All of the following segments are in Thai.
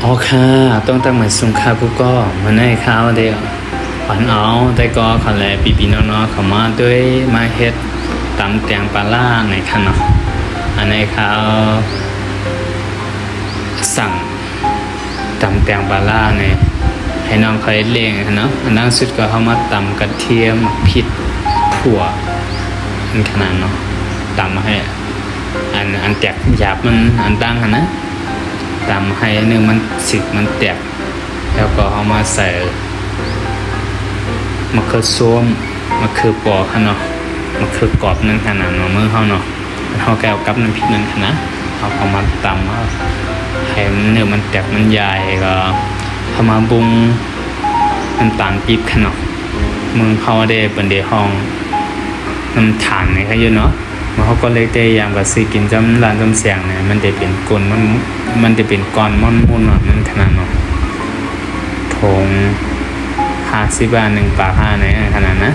อ๋อค่ะต้องตั้งหมายสุงค่ากูก็มันให้ข้าวเดียวฝันเอาแต่ก็เขาแลปีน้องๆเขามาด้วยมาเฮ็ดตำแตงปลาล่าในคันเนาะอันนี้เขาสั่งตำแตงปลาล่าเนี่ยให้น้องเขาเลี้ยงเนาะอันนั้นสุดก็เขามาตำกระเทียมพริกถั่วอันขนาดเนาะตำให้อันแตกหยาบมันอันดังนะตำให้เนื้อมันสิกมันแตกแล้วก็เอามาใส่มะเขือส้มมะเขือปอกเนาะมะเขือกรอบนั่นขนาดเนาะมือเขาเนาะเขาแก้วกับน้ำพริกนั่นขนาดเอามาตำให้เนื้อมันแตกมันใหญ่ก็เอามาบุงน้ำตาลปี๊บขนาดมือเขาได้เป็นเดห้องน้ำถ่านนี่เขาอยู่เนาะเขาก็เลยได้ยามกับซื้อกินจำร้านจำเสียงเนี่ยมันจะเป็นก้นมันจะเป็นก้อนมุ่นๆเนาะมันขนาดเนาะทง50 บาท1 ปาก5ในขนาดนะ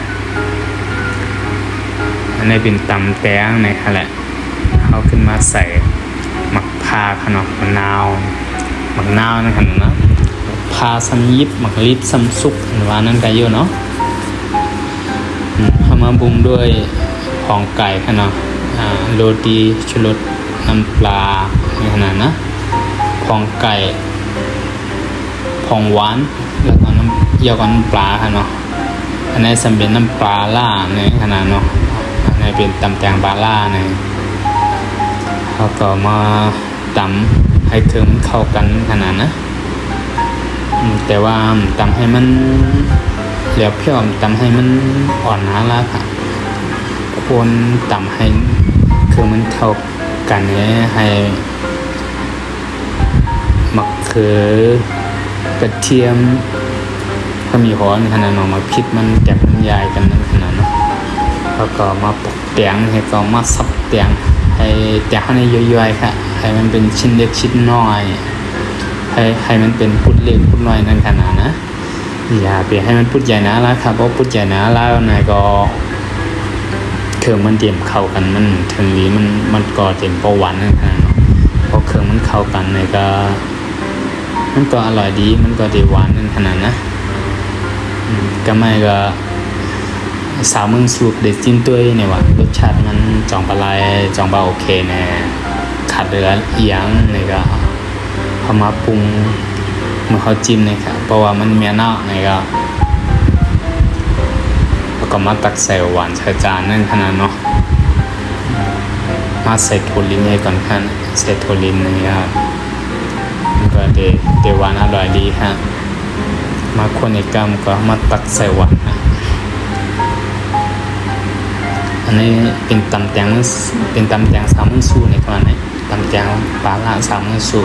อันนี้เป็นตำแป้งในขนาดเขาขึ้นมาใส่หมักพาขนาดมะนาวนะขนาดนะพาซ้ำยิบหมักลิบซ้ำซุกว่านั่นก็เยอะเนาะเขามาบุ้มด้วยของไก่ขนาดโรตีชูรสน้ำปลาในขนาดนะของไก่ของหวานแล้วก็น้ำเยี่ยวกับน้ำปลาค่ะเนาะอันนี้สำเป็นน้ำปลาล่าในขนาดเนาะอันนี้เป็นตำแตงปลาล่าในเขาก็มาตำให้เครื่องมันเข้ากันขนาดนะแต่ว่าตำให้มันเหลวเพี้ยวตำให้มันอ่อนนะละค่ะควรตำให้เครื่องมันเข้ากันเนี่ยให้มะเขือกระเทียมถ้ามีหอนขนาดเนาะมาพิษมันแตกมันใหญ่กันนั่นขนาดเนาะแล้วก็มาปอกแตงให้ก็มาสับแตงให้แตงให้ย่อยๆค่ะให้มันเป็นชิ้นเล็กชิ้นน้อยให้มันเป็นพุดเล็กพุดน้อยนั่นขนาดนะอย่าไปให้มันพุดใหญ่นะแล้วครับเพราะพุดใหญ่นะแล้วนายก็เครื่องมันเตรียมเข้ากันมันถึงนี้มันก็เตรียมประหวานนั่นขนาดเนาะพอเครื่องมันเข้ากันนายก็มันก็อร่อยดีมันก็ได้หวานนั่นขนาดนะก็ไม่ก็สาวเมืองสูบเด็ดจิ้นตัวเนี่ยว่ารสชาติมันจองปลายจองปลาโอเคแน่ขาดเหลืออีหยังเนี่ยก็เอามาปรุงเมื่อเขาจิ้มเนี่ยครับเพราะว่ามันเมียนอกเนี่ยก็แล้วก็มาตักใส่หวานใส่จานนั่นขนาดเนาะมาใส่โทลินให้ก่อนค่ะใส่โทลินเนี่ยครับมันก็เดหวานอร่อยดีฮะมาคนอีกกรรมก็มาตักใส่หวานนะอันนี้เป็นตำแตงสามมือสู้ในขณะนี้ตำแตงปลาล่าสามมือสู้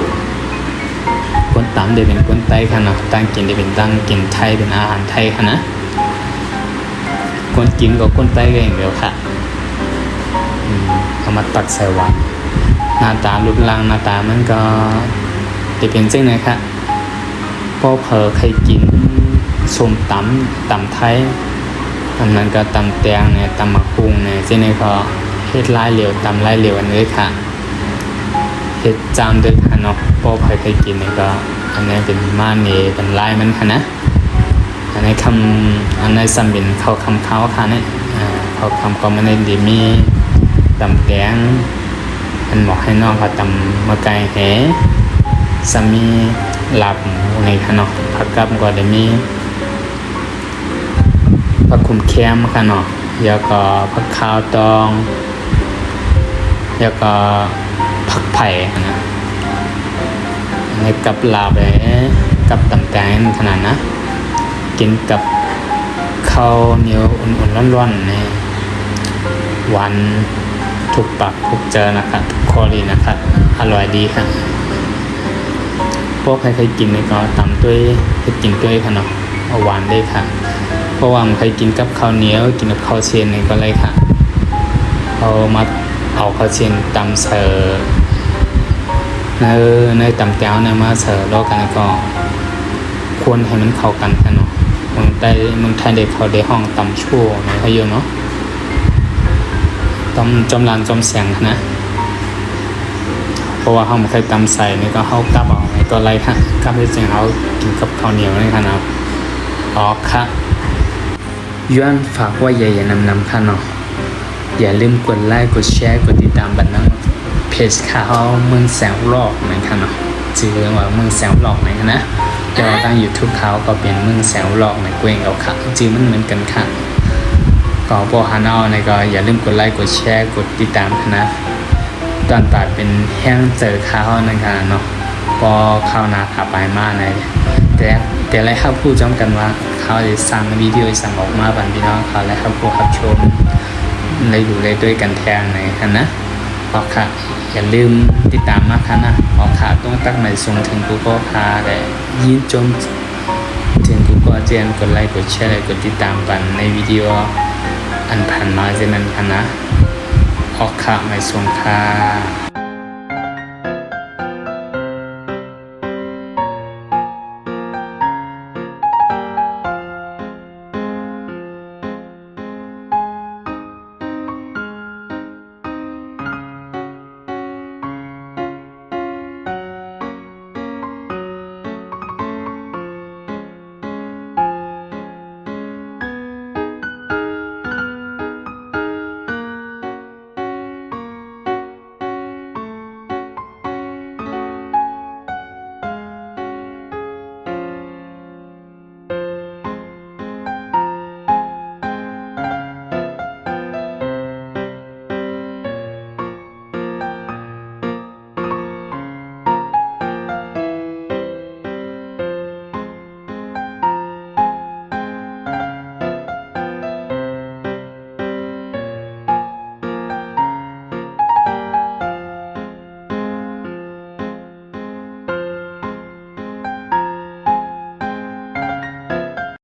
คนตำเดี๋ยวเป็นคนไต้ค่ะนะตั้งกินเดี๋ยวเป็นตั้งกินไทยเป็นอาหารไทยค่ะนะคนกินก็คนไต้ก็อย่างเดียวค่ะเอามาตักใส่หวานหน้าตารูปร่างหน้าตามันก็จะเป็นเช่นไรค่ะพอเผลอใครกินส้มตำไทยอันนั้นก็ตำแตงเนี่ยตำมะพุงเนี่ยเช่นนี้ก็เฮ็ดลายเหลวตำลายเหลวอันนี้ค่ะเฮ็ดจามด้วยค่ะเนาะพอเผลอใครกินเนี่ยก็อันนี้เป็นม่านนี่เป็นลายมันค่ะนะอันนี้สำเป็นเขาคำเขาค่ะเนี่ยเขาคำก็ไม่ได้ดีมีตำแตงอันหมอกให้น้องเขาตำมะไก่แหสามีหลับในค่ะเนาะผักกับก็ได้มีผักคุมแคมค่ะเนาะแล้วก็ผักขาวตองแล้วก็ผักไผ่นะในกับลาบกับตำแตงขนาดนะกินกับข้าวเหนียวอุ่นๆร้อนๆเนี่ยหวานถูกปากถูกเจอนะครับถูกคอดีนะครับอร่อยดีค่ะพวกใครกินเนี่ยก็ตำด้วยให้กินด้วยค่ะเนาะหวานได้ค่ะเพราะว่าใครกินกับข้าวเหนียวกินกับข้าวเชียนเนี่ยก็เลยค่ะเอามาเอาข้าวเชียนตำเสิร์ฟในตำแก้วเนี่ยมาเสิร์ฟแล้วกันก็ควรให้มันเข้ากันค่ะเนาะเมืองไทยเด็กเขาได้ห้องตำชั่วในเขาอยู่เนาะตำจำลานจำเสียงนะเพราะว่าเขาไม่เคยตำใส่นี่ก็เขากลับเอา ตัวอะไรค่ะก็เป็นสิ่งเอากินกับข้าวเหนียวนี่ค่ะเนาะอ๋อค่ะย้อนฝากว่าอย่านำค่ะเนาะอย่าลืมกดไลค์กดแชร์กดติดตามบันนั้นเพจข่าวเมืองแสงหลอกนะคะเนาะชื่อเรื่องว่าเมืองแสงหลอกนะคะนะแต่ว่าตั้ง YouTube เขาก็เป็นเมืองแสงหลอกในเกวงเอาค่ะชื่อมันเหมือนกันค่ะก็พอหาเอาในก็อย่าลืมกดไลค์กดแชร์กดติดตามนะตอนตัดเป็นแห้งเจอข้าวนะคะเนาะพอข้าวนาขับไปมาในแต่ไรครับผู้จำกันว่าเขาจะสั่งวิดีโอสั่งออกมาบันพี่น้องเขาและครับผู้รับชมเลยอยู่เลยด้วยกันแทงในค่ะนะออกค่ะอย่าลืมติดตามมากค่ะนะออกค่ะต้องตั้งใหม่ส่งถึงกูก็พาแต่ยินจมถึงกูก็เจนกดไลค์กดแชร์กดติดตามกันในวิดีโออันผ่านมาเช่นนั้นค่ะนะออกค่ะใหม่ส่งค่ะ